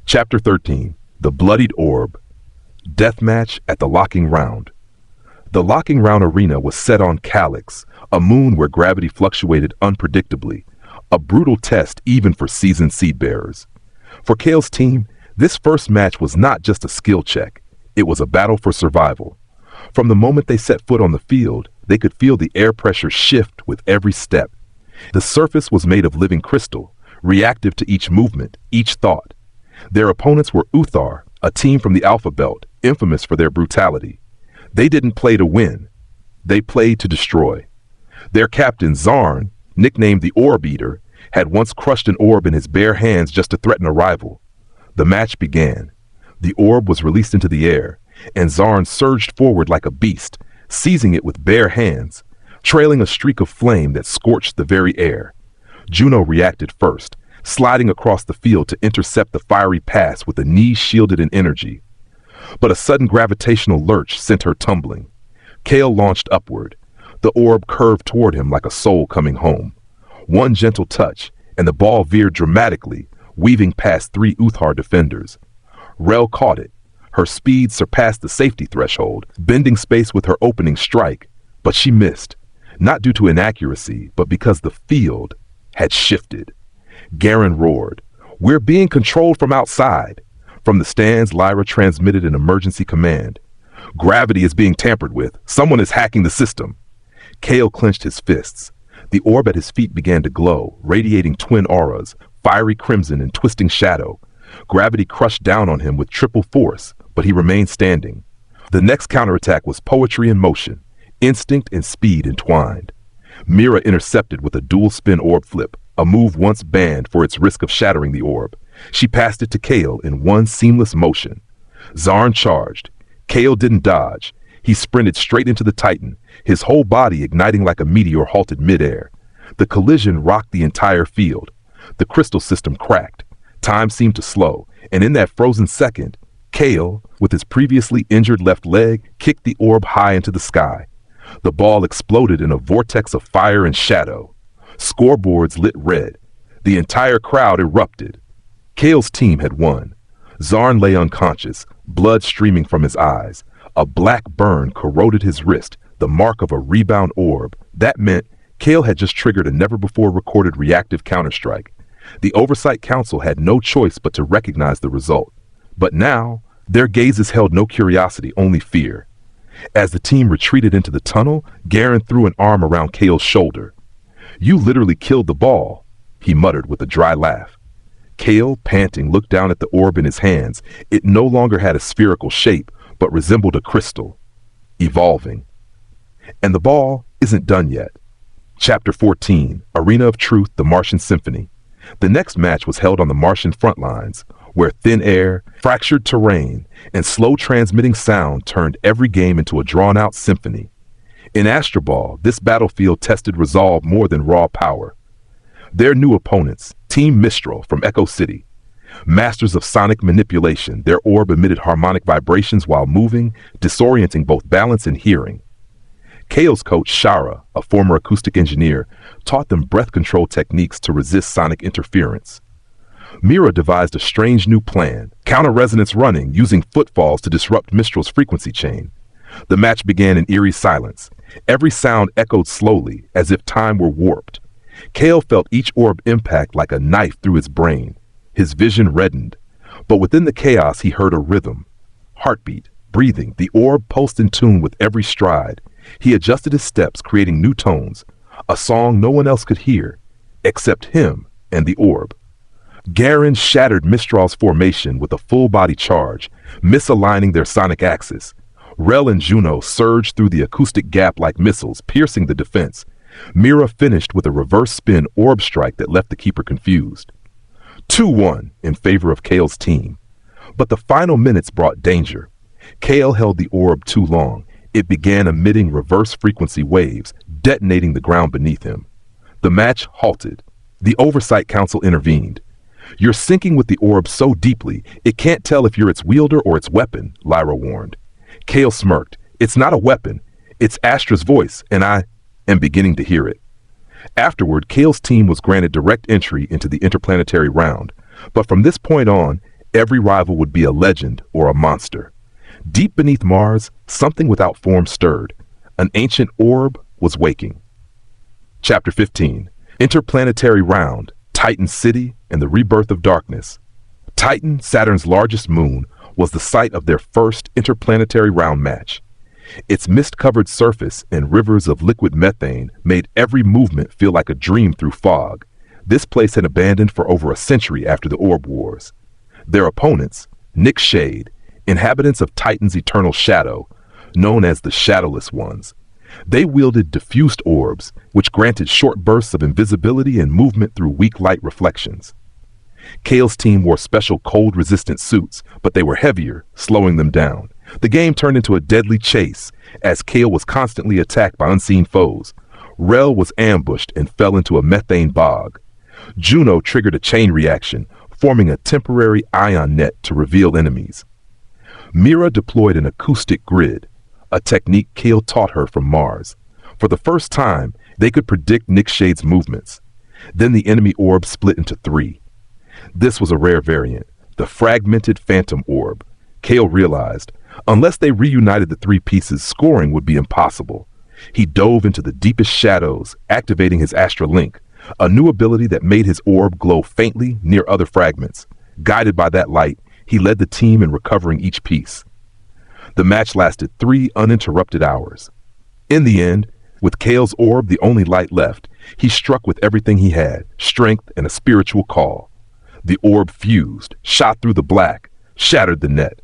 Chapter 13. The Bloodied Orb. Deathmatch at the Locking Round. The Locking Round arena was set on Calyx, a moon where gravity fluctuated unpredictably, a brutal test even for seasoned seed-bearers. For Kael's team, this first match was not just a skill check, it was a battle for survival. From the moment they set foot on the field, they could feel the air pressure shift with every step. The surface was made of living crystal, reactive to each movement, each thought. Their opponents were Uthar, a team from the Alpha Belt, infamous for their brutality. They didn't play to win. They played to destroy. Their captain, Zarn, nicknamed the Orb Eater, had once crushed an orb in his bare hands just to threaten a rival. The match began. The orb was released into the air, and Zarn surged forward like a beast, seizing it with bare hands, trailing a streak of flame that scorched the very air. Juno reacted first, sliding across the field to intercept the fiery pass with a knee shielded in energy. But a sudden gravitational lurch sent her tumbling. Kael launched upward. The orb curved toward him like a soul coming home. One gentle touch, and the ball veered dramatically, weaving past 3 Uthar defenders. Rel caught it. Her speed surpassed the safety threshold, bending space with her opening strike, but she missed, not due to inaccuracy, but because the field had shifted. Garen roared, "We're being controlled from outside." From the stands, Lyra transmitted an emergency command. "Gravity is being tampered with. Someone is hacking the system." Kael clenched his fists. The orb at his feet began to glow, radiating twin auras, fiery crimson and twisting shadow. Gravity crushed down on him with triple force, but he remained standing. The next counterattack was poetry in motion, instinct and speed entwined. Mira intercepted with a dual-spin orb flip, a move once banned for its risk of shattering the orb. She passed it to Kael in one seamless motion. Zarn charged. Kael didn't dodge. He sprinted straight into the Titan, his whole body igniting like a meteor halted midair. The collision rocked the entire field. The crystal system cracked. Time seemed to slow, and in that frozen second, Kael, with his previously injured left leg, kicked the orb high into the sky. The ball exploded in a vortex of fire and shadow. Scoreboards lit red. The entire crowd erupted. Kael's team had won. Zarn lay unconscious, blood streaming from his eyes. A black burn corroded his wrist, the mark of a rebound orb. That meant Kael had just triggered a never-before-recorded reactive counterstrike. The Oversight Council had no choice but to recognize the result. But now, their gazes held no curiosity, only fear. As the team retreated into the tunnel, Garen threw an arm around Kael's shoulder. "You literally killed the ball," he muttered with a dry laugh. Kael, panting, looked down at the orb in his hands. It no longer had a spherical shape, but resembled a crystal, evolving. And the ball isn't done yet. Chapter 14, Arena of Truth, the Martian Symphony. The next match was held on the Martian front lines, where thin air, fractured terrain, and slow transmitting sound turned every game into a drawn-out symphony. In AstraBall, this battlefield tested resolve more than raw power. Their new opponents, Team Mistral from Echo City. Masters of sonic manipulation, their orb emitted harmonic vibrations while moving, disorienting both balance and hearing. Kael's coach, Shara, a former acoustic engineer, taught them breath control techniques to resist sonic interference. Mira devised a strange new plan, counter-resonance running, using footfalls to disrupt Mistral's frequency chain. The match began in eerie silence. Every sound echoed slowly, as if time were warped. Kael felt each orb impact like a knife through his brain. His vision reddened. But within the chaos he heard a rhythm. Heartbeat, breathing, the orb pulsed in tune with every stride. He adjusted his steps, creating new tones. A song no one else could hear, except him and the orb. Garen shattered Mistral's formation with a full-body charge, misaligning their sonic axis. Rel and Juno surged through the acoustic gap like missiles, piercing the defense. Mira finished with a reverse spin orb strike that left the keeper confused. 2-1 in favor of Kael's team. But the final minutes brought danger. Kael held the orb too long. It began emitting reverse frequency waves, detonating the ground beneath him. The match halted. The Oversight Council intervened. "You're sinking with the orb so deeply, it can't tell if you're its wielder or its weapon," Lyra warned. Kael smirked. "It's not a weapon. It's Astra's voice, and I am beginning to hear it." Afterward, Kael's team was granted direct entry into the interplanetary round. But from this point on, Every rival would be a legend or a monster. Deep beneath Mars, something without form stirred. An ancient orb was waking. Chapter 15. Interplanetary Round, Titan City, and the Rebirth of Darkness. Titan, Saturn's largest moon, was the site of their first interplanetary round match. Its mist-covered surface and rivers of liquid methane made every movement feel like a dream through fog. This place had abandoned for over a century after the Orb Wars. Their opponents, Nick Shade, inhabitants of Titan's eternal shadow, known as the Shadowless Ones. They wielded diffused orbs, which granted short bursts of invisibility and movement through weak light reflections. Kael's team wore special cold-resistant suits, but they were heavier, slowing them down. The game turned into a deadly chase, as Kael was constantly attacked by unseen foes. Rel was ambushed and fell into a methane bog. Juno triggered a chain reaction, forming a temporary ion net to reveal enemies. Mira deployed an acoustic grid, a technique Kael taught her from Mars. For the first time, they could predict Nick Shade's movements. Then the enemy orb split into three. This was a rare variant, the fragmented Phantom Orb. Kael realized, unless they reunited the three pieces, scoring would be impossible. He dove into the deepest shadows, activating his Astra Link, a new ability that made his orb glow faintly near other fragments. Guided by that light, he led the team in recovering each piece. The match lasted 3 uninterrupted hours. In the end, with Kael's orb the only light left, he struck with everything he had, strength and a spiritual call. The orb fused, shot through the black, shattered the net.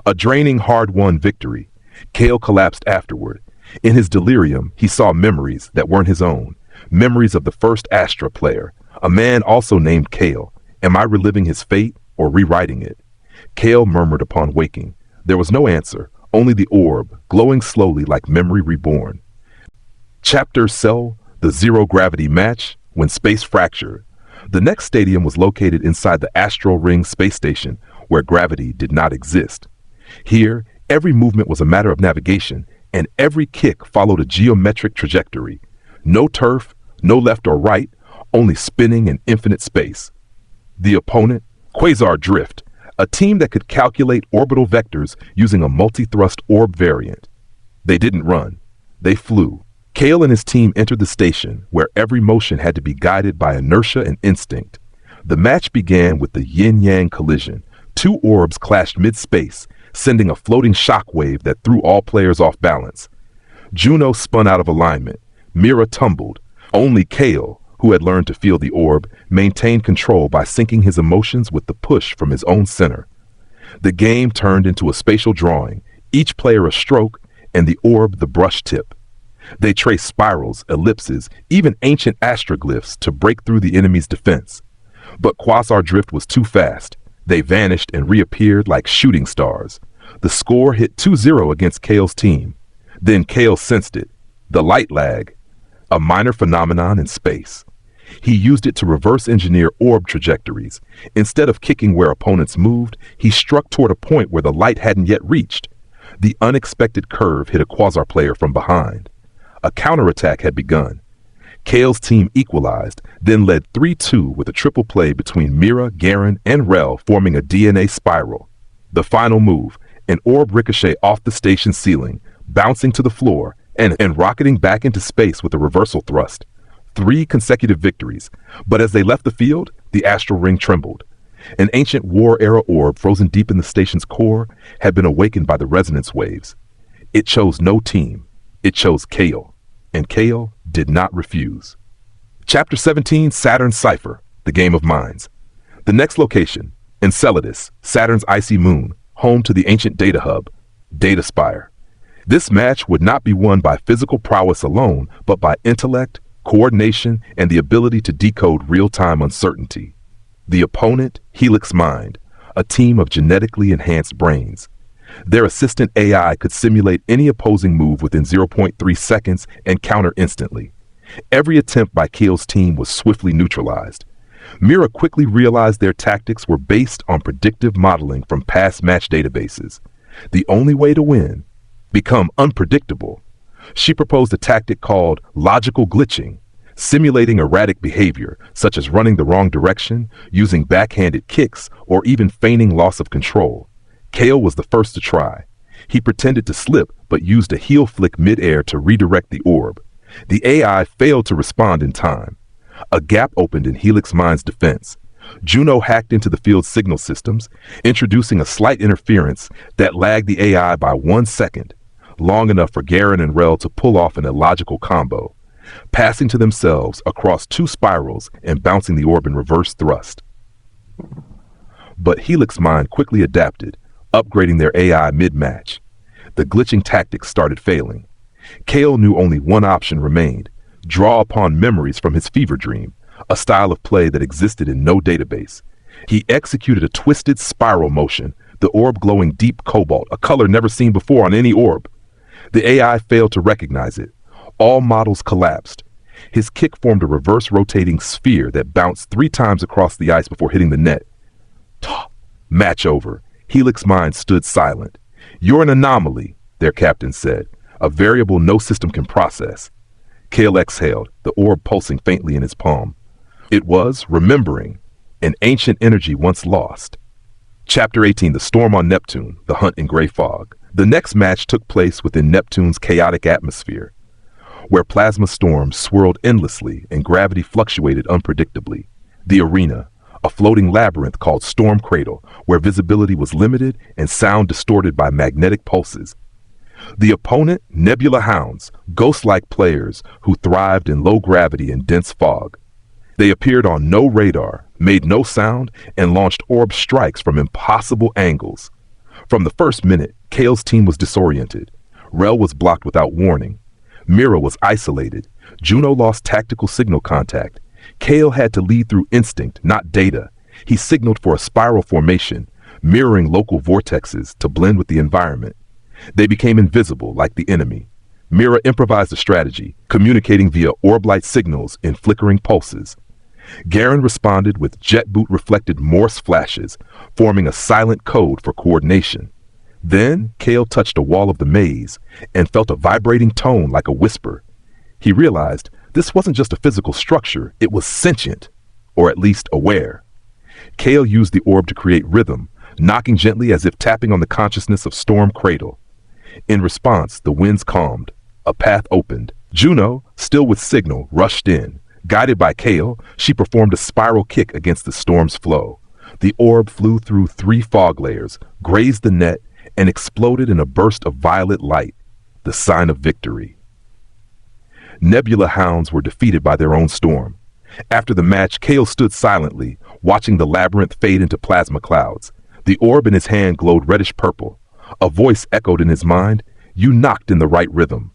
A draining, hard-won victory. Kael collapsed afterward. In his delirium, he saw memories that weren't his own. Memories of the first Astra player, a man also named Kael. Am I reliving his fate or rewriting it? Kael murmured upon waking. There was no answer, only the orb, glowing slowly like memory reborn. Chapter Cell, the zero-gravity match, when space fractured. The next stadium was located inside the Astral Ring space station, where gravity did not exist. Here, every movement was a matter of navigation, and every kick followed a geometric trajectory. No turf, no left or right, only spinning and infinite space. The opponent, Quasar Drift, a team that could calculate orbital vectors using a multi-thrust orb variant. They didn't run. They flew. Kael and his team entered the station, where every motion had to be guided by inertia and instinct. The match began with the yin-yang collision. 2 orbs clashed mid-space, sending a floating shockwave that threw all players off balance. Juno spun out of alignment. Mira tumbled. Only Kael, who had learned to feel the orb, maintained control by syncing his emotions with the push from his own center. The game turned into a spatial drawing, each player a stroke, and the orb the brush tip. They traced spirals, ellipses, even ancient astroglyphs to break through the enemy's defense. But Quasar Drift was too fast. They vanished and reappeared like shooting stars. The score hit 2-0 against Kael's team. Then Kael sensed it. The light lag, a minor phenomenon in space. He used it to reverse engineer orb trajectories. Instead of kicking where opponents moved, he struck toward a point where the light hadn't yet reached. The unexpected curve hit a Quasar player from behind. A counterattack had begun. Kael's team equalized, then led 3-2 with a triple play between Mira, Garen, and Rel, forming a DNA spiral. The final move, an orb ricochet off the station ceiling, bouncing to the floor, and rocketing back into space with a reversal thrust. 3 consecutive victories, but as they left the field, the astral ring trembled. An ancient war-era orb frozen deep in the station's core had been awakened by the resonance waves. It chose no team. It chose Kael, and Kael did not refuse. Chapter 17, Saturn's Cipher, the Game of Minds. The next location, Enceladus, Saturn's icy moon, home to the ancient data hub, Data Spire. This match would not be won by physical prowess alone, but by intellect, coordination, and the ability to decode real-time uncertainty. The opponent, Helix Mind, a team of genetically enhanced brains. Their assistant AI could simulate any opposing move within 0.3 seconds and counter instantly. Every attempt by Kael's team was swiftly neutralized. Mira quickly realized their tactics were based on predictive modeling from past match databases. The only way to win, become unpredictable. She proposed a tactic called logical glitching. simulating erratic behavior, such as running the wrong direction, using backhanded kicks, or even feigning loss of control. Kael was the first to try. He pretended to slip, but used a heel flick mid-air to redirect the orb. The AI failed to respond in time. A gap opened in Helix Mind's defense. Juno hacked into the field's signal systems, introducing a slight interference that lagged the AI by 1 second, long enough for Garen and Rel to pull off an illogical combo, passing to themselves across 2 spirals and bouncing the orb in reverse thrust. But Helix Mind quickly adapted, upgrading their AI mid-match. The glitching tactics started failing. Kael knew only one option remained: draw upon memories from his fever dream, a style of play that existed in no database. He executed a twisted spiral motion, the orb glowing deep cobalt, a color never seen before on any orb. The AI failed to recognize it. All models collapsed. His kick formed a reverse rotating sphere that bounced 3 times across the ice before hitting the net. Match over. Helix Mind stood silent. "You're an anomaly," their captain said, "a variable no system can process." Kael exhaled, the orb pulsing faintly in his palm. It was remembering, an ancient energy once lost. Chapter 18, The Storm on Neptune, The Hunt in Gray Fog. The next match took place within Neptune's chaotic atmosphere, where plasma storms swirled endlessly and gravity fluctuated unpredictably. The arena, a floating labyrinth called Storm Cradle, where visibility was limited and sound distorted by magnetic pulses. The opponent, Nebula Hounds, ghost-like players who thrived in low gravity and dense fog. They appeared on no radar, made no sound, and launched orb strikes from impossible angles. From the first minute, Kael's team was disoriented. Rel was blocked without warning. Mira was isolated. Juno lost tactical signal contact. Kael had to lead through instinct, not data. He signaled for a spiral formation, mirroring local vortexes to blend with the environment. They became invisible, like the enemy. Mira improvised a strategy, communicating via orb-light signals in flickering pulses. Garen responded with jet boot-reflected Morse flashes, forming a silent code for coordination. Then, Kael touched a wall of the maze and felt a vibrating tone like a whisper. He realized this wasn't just a physical structure, it was sentient, or at least aware. Kael used the orb to create rhythm, knocking gently as if tapping on the consciousness of Storm Cradle. In response, the winds calmed. A path opened. Juno, still with signal, rushed in. Guided by Kael, she performed a spiral kick against the storm's flow. The orb flew through 3 fog layers, grazed the net, and exploded in a burst of violet light, the sign of victory. Nebula Hounds were defeated by their own storm. After the match, Kael stood silently, watching the labyrinth fade into plasma clouds. The orb in his hand glowed reddish purple. A voice echoed in his mind, "You knocked in the right rhythm."